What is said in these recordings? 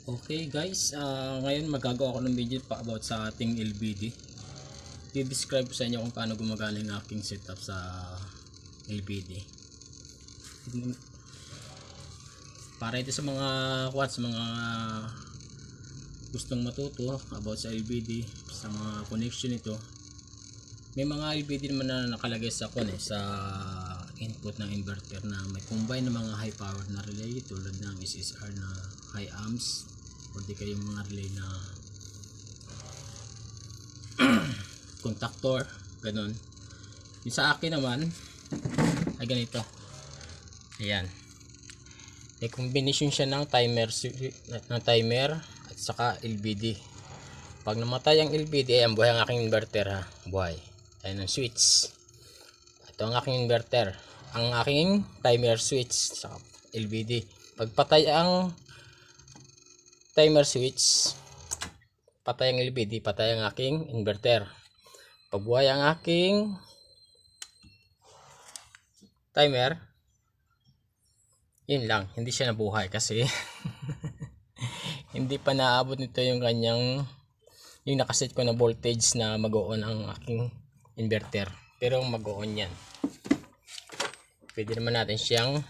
Okay guys, ngayon magagawa ko ng video pa about sa ating LBD. I-describe ko sa inyo kung paano gumagana yung aking setup sa LBD. Para ito sa mga mga gustong matuto about sa LBD, sa mga connection nito. May mga LBD naman na nakalagay sa sa input ng inverter na may combine ng mga high power na relay tulad ng SSR na high amps o di kayo mga relay na contactor, ganun. Yung sa akin naman ay ganito. Ayan. May combination siya ng timer at saka LBD. Pag namatay ang LBD, ayan, buhay ang aking inverter ha. Buhay. Ayan ang switch. Ito ang aking inverter. Ang aking timer switch sa LBD. Pag patay ang timer switch, patay ang LBD, patay ang aking inverter. Pag buhay ang aking timer, yun lang, hindi siya nabuhay kasi hindi pa naabot nito yung kanyang yung nakaset ko na voltage na mag-on ang aking inverter. Pero mag-on yan. Pwede naman natin siyang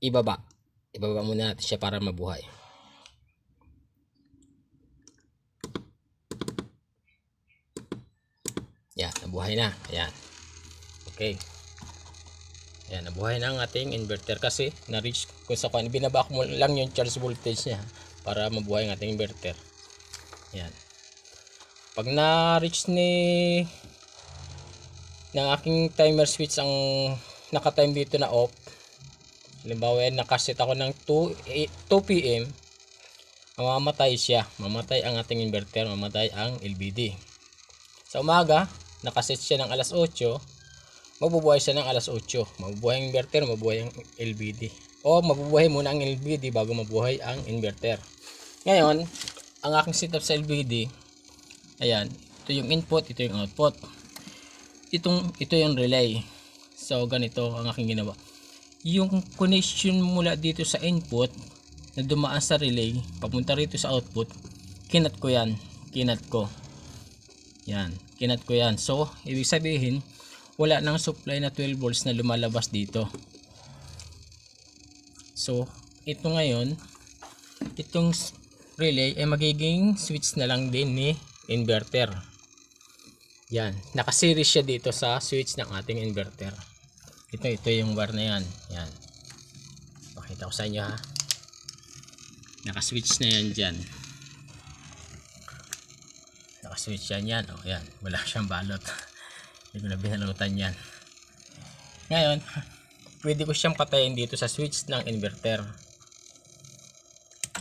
ibaba muna natin siya para mabuhay. Yan, nabuhay na. Ayan. Okay. Ayan, nabuhay na ang ating inverter kasi na-reach ko sa kanya. Binaba ko lang yung charge voltage niya para mabuhay ang ating inverter. Ayan. Pag na-reach ng aking timer switch ang naka-time dito na off, halimbawa nakaset ako ng 2 PM, mamamatay siya. Mamatay ang ating inverter, mamatay ang LBD. Sa umaga, nakaset siya ng alas 8, mabubuhay siya ng alas 8. Mabubuhay ang inverter, mabubuhay ang LBD. O mabubuhay muna ang LBD bago mabuhay ang inverter. Ngayon, ang aking setup sa LBD, ayan, ito yung input, ito yung output. Ito yung relay. So ganito ang aking ginawa. Yung connection mula dito sa input na dumaan sa relay papunta rito sa output, kinat ko yan. Yan, kinat ko yan. So ibig sabihin wala nang supply na 12 volts na lumalabas dito. So ito ngayon, itong relay ay magiging switch na lang din ni inverter. Yan, nakaseries siya dito sa switch ng ating inverter. Ito yung bar na yan. Yan. Pakita ko sa inyo ha. Naka-switch na yan dyan. Naka-switch yan. O yan, wala siyang balot. Hindi ko na binalutan yan. Ngayon, pwede ko siyang patayin dito sa switch ng inverter.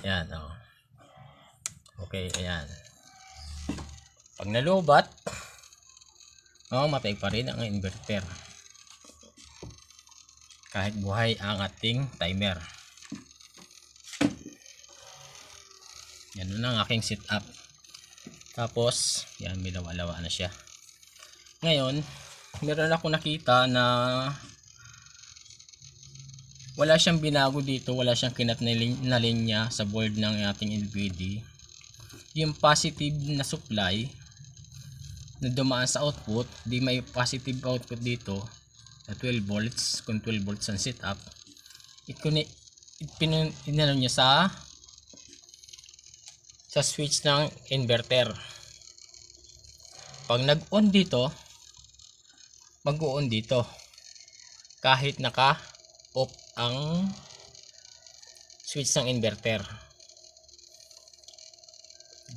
Yan, o. Okay, ayan. Pag nalubat, mamatay pa rin ang inverter kahit buhay ang ating timer. Yan na ang aking setup. Tapos yan, may lawa-lawa na siya. Ngayon meron ako nakita na wala siyang binago dito, wala siyang kinat na linya sa board ng ating LBD. Yung positive na supply na dumaan sa output, di may positive output dito na 12 volts. Kung 12 volts ang setup, pinano niya sa switch ng inverter. Pag nag-on dito, mag-on dito kahit naka-off ang switch ng inverter.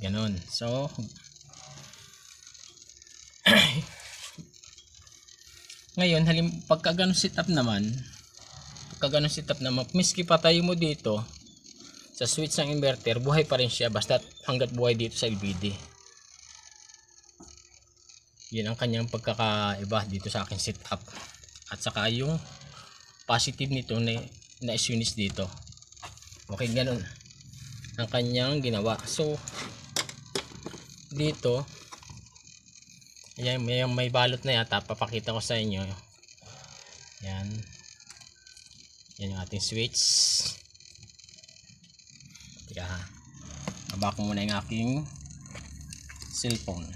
Ganon. So ngayon, pagka ganun setup naman, miski patay mo dito sa switch ng inverter, buhay pa rin siya basta hanggat buhay dito sa LBD. Yun ang kanyang pagkakaiba dito sa aking setup. At saka yung positive nito na is dito. Okay, ganun ang kanyang ginawa. So dito, ayan, may balot na yata, papakita ko sa inyo. Yan yung ating switch. Teka ha. Baba ko muna yung aking cellphone.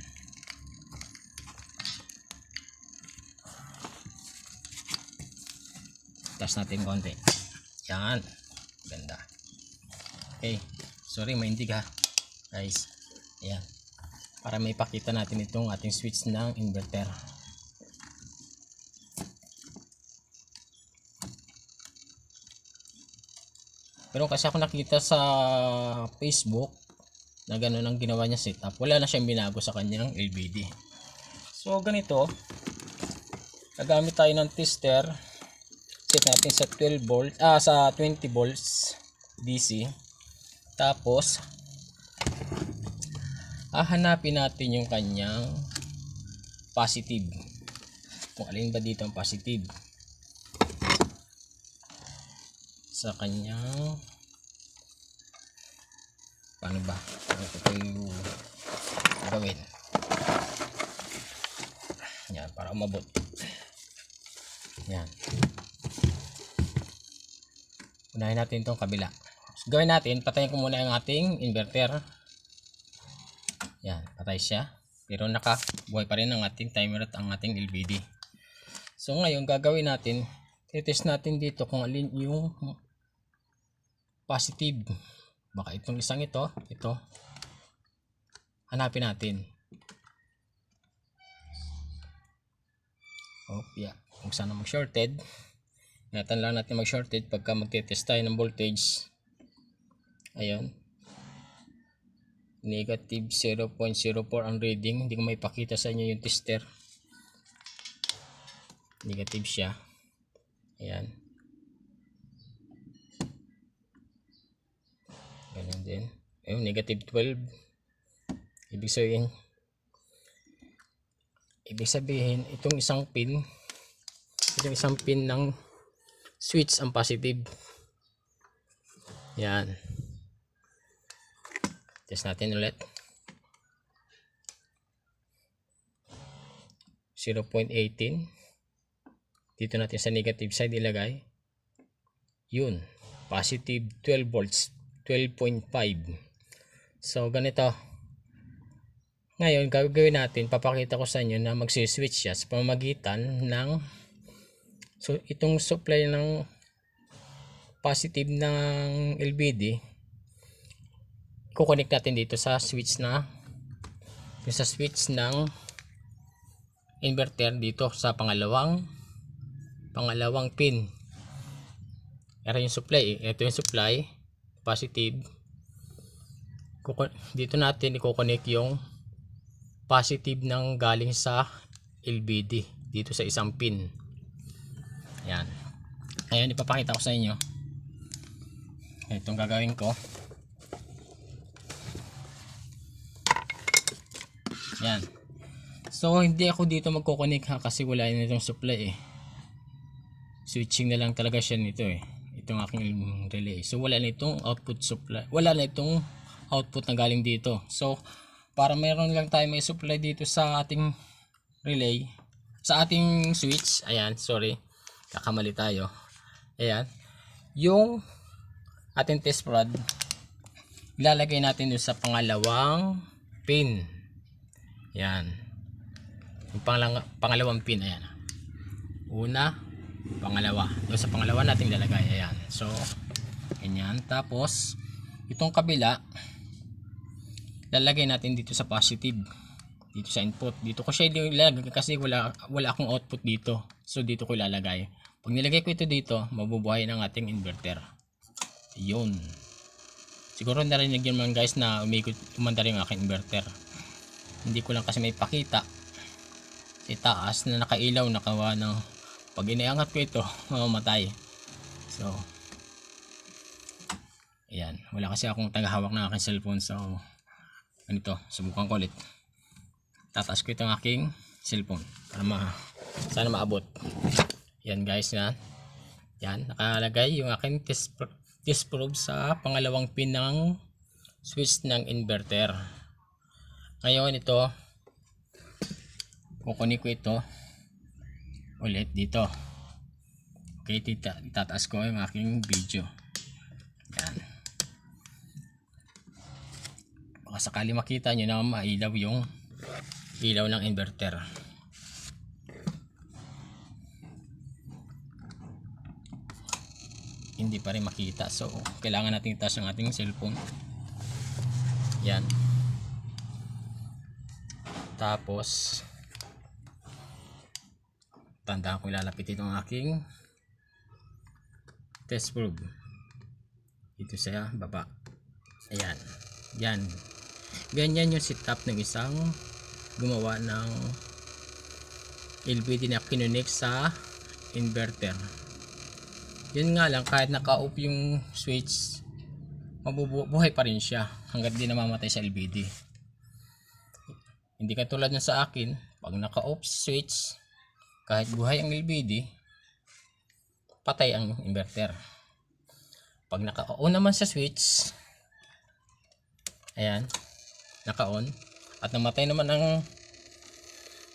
Taas natin konti. Yan. Ganda. Okay. Sorry, maindig ha. Guys. Ayan. Para may pakita natin itong ating switch ng inverter. Pero kasi ako nakita sa Facebook na gano'n ang ginawa niya setup. Wala na siyang binago sa kanyang LVD. So ganito. Nagamit tayo ng tester. Set natin sa 12 volts, sa 20 volts DC. Tapos hahanapin natin yung kanyang positive. Kung alin ba dito ang positive sa kanyang, paano ba ito gawin. Yan, para umabot. Yan. Unahin natin itong kabila. So, gawin natin, patayin ko muna ang ating inverter. Yan, patay siya. Pero nakabuhay pa rin ang ating timer at ang ating LVD. So ngayon, gagawin natin, titest natin dito kung alin yung positive. Baka itong isang ito. Hanapin natin. Yeah. Kung saan mag-shorted. Ingatan lang natin mag-shorted pagka magte-test tayo ng voltage. Ayun. Negative 0.04 ang reading. Hindi ko may pakita sa inyo yung tester. Negative siya. Ayan. Ganyan din. Ayun, negative 12. Ibig sabihin, itong isang pin ng switch ang positive. Yan. Test natin ulit. 0.18. Dito natin sa negative side ilagay. Yun. Positive 12 volts. 12.5. So, ganito. Ngayon, gagawin natin, papakita ko sa inyo na magsiswitch siya sa pamamagitan ng, so itong supply ng positive ng LVD, kukonek natin dito sa switch ng inverter dito sa pangalawang pin. Ito yung supply, ito yung supply positive. Dito natin i-connect yung positive ng galing sa LVD dito sa isang pin. Yan. Ngayon ipapakita ko sa inyo. Itong gagawin ko. Yan. So hindi ako dito magko-connect ha, kasi wala na itong supply eh. Switching na lang talaga siya nito eh. Itong aking relay. So wala na itong output supply. Wala na itong output na galing dito. So para mayroon lang tayo may supply dito sa ating relay, sa ating switch. Ayan, sorry. Kakamali tayo. Ayan. Yung ating test rod ilalagay natin doon sa pangalawang pin. Yan. Yung pangalawang pin. Ayan. Una, pangalawa. Doon sa pangalawa natin lalagay. Ayan. So, ganyan. Tapos, itong kabila lalagay natin dito sa positive. Dito sa input. Dito ko siya ilalagay kasi wala akong output dito. So, dito ko ilalagay. Pag nilagay ko ito dito, mabubuhay ng ating inverter. Yun. Siguro narinig yun man guys na umanda rin yung aking inverter. Hindi ko lang kasi may pakita sa taas na nakailaw, nakawa ng pag iniangat ko ito, mamamatay. So, ayan. Wala kasi akong tagahawak ng aking cellphone. So, ganito. Subukan ko ulit. Tataas ko itong aking cellphone para sana maabot. Yan guys, yan. Yan. Nakalagay yung aking test probe sa pangalawang pin ng switch ng inverter. Ngayon ito, kukunin ko ito ulit dito. Okay, itataas ko yung aking video. Yan. baka sakali makita nyo na mailaw yung ilaw ng inverter. Hindi pa rin makita, so kailangan natin itaas ang ating cellphone. Yan. Tapos tandaan ko ilalapit itong aking test probe dito sa baba. Ayan. Yan. Ganyan yung setup ng isang gumawa ng LVD na kinunik sa inverter. Yun nga lang, kahit naka-off yung switch, mabubuhay pa rin siya hanggang di namamatay sa LVD. Hindi katulad na sa akin, pag naka-off switch, kahit buhay ang LVD, patay ang inverter. Pag naka-on naman sa switch, ayan, naka-on, at namatay naman ang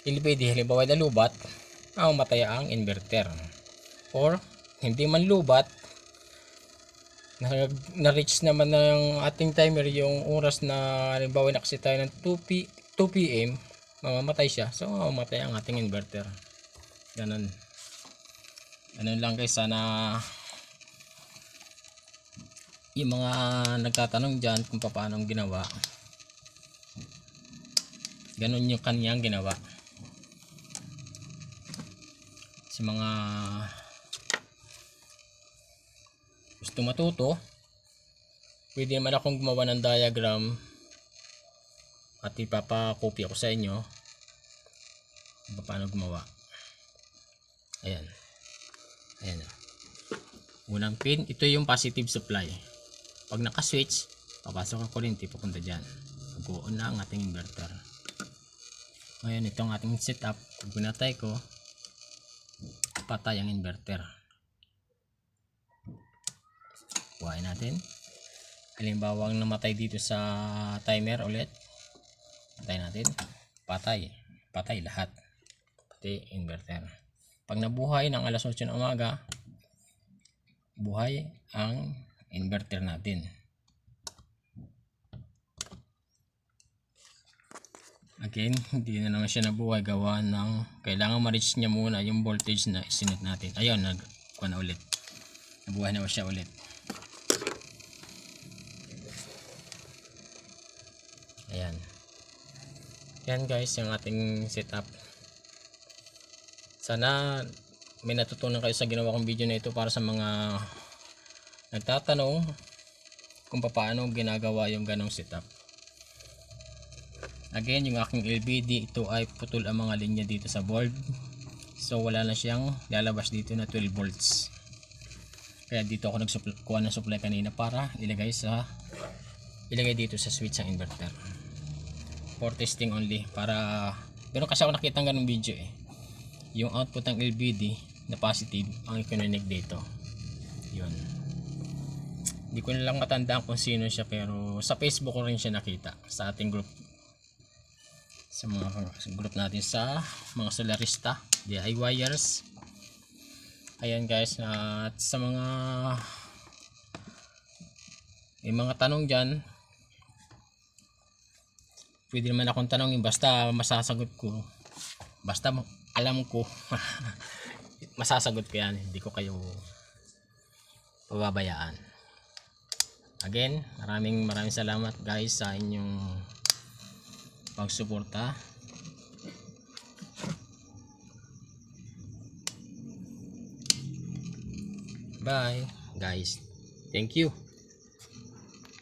LVD, halimbawa na lubat, mamatay ang inverter. Or hindi man lubat, na-reach naman ng ating timer yung oras na halimbawa nakasi tayo ng 2 PM, mamamatay siya. So mamamatay ang ating inverter. Ganun. Ganun lang guys, sana yung mga nagtatanong dyan kung paano ginawa, ganun yung kanyang ginawa. Sa mga gusto matuto, pwede naman akong gumawa ng diagram at ipapakopy ako sa inyo paano gumawa. Ayan. Ayan. Unang pin, ito yung positive supply. Pag naka-switch, papasok ang kuryente papunta dyan. Mag-on na ang ating inverter. Ngayon, ito ang ating setup. Kung pinatay ko, patay ang inverter. Buhayin natin. Halimbawa ang namatay dito sa timer ulit, patay natin. Patay lahat, pati inverter. Pag nabuhay ng alas 8 ng umaga, buhay ang inverter natin. Again, hindi na naman siya nabuhay, gawa ng kailangan ma-reach niya muna yung voltage na isinit natin. Ayun, nagkuha na ulit, nabuhay na siya ulit. Ayan. Yan guys, yung ating setup. Sana may natutunan kayo sa ginawa kong video na ito para sa mga nagtatanong kung paano ginagawa yung ganong setup. Again, yung aking LVD, ito ay putol ang mga linya dito sa board. So wala na siyang lalabas dito na 12 volts. Kaya dito ako nagkuha ng supply kanina para ilagay dito sa switch ng inverter. For testing only, para pero kasi ako nakita ng ganung video yung output ng LVD na positive ang ikoninig dito. Yun, hindi ko na lang matandaan kung sino siya, pero sa Facebook ko rin siya nakita, sa ating group, sa mga group natin sa mga solarista, DIYers. Ayan guys, at sa mga may mga tanong dyan, pwede naman akong tanongin, basta masasagot ko, basta alam ko masasagot ko yan, hindi ko kayo pababayaan. Again, maraming salamat guys sa inyong pagsuporta. Bye guys, thank you.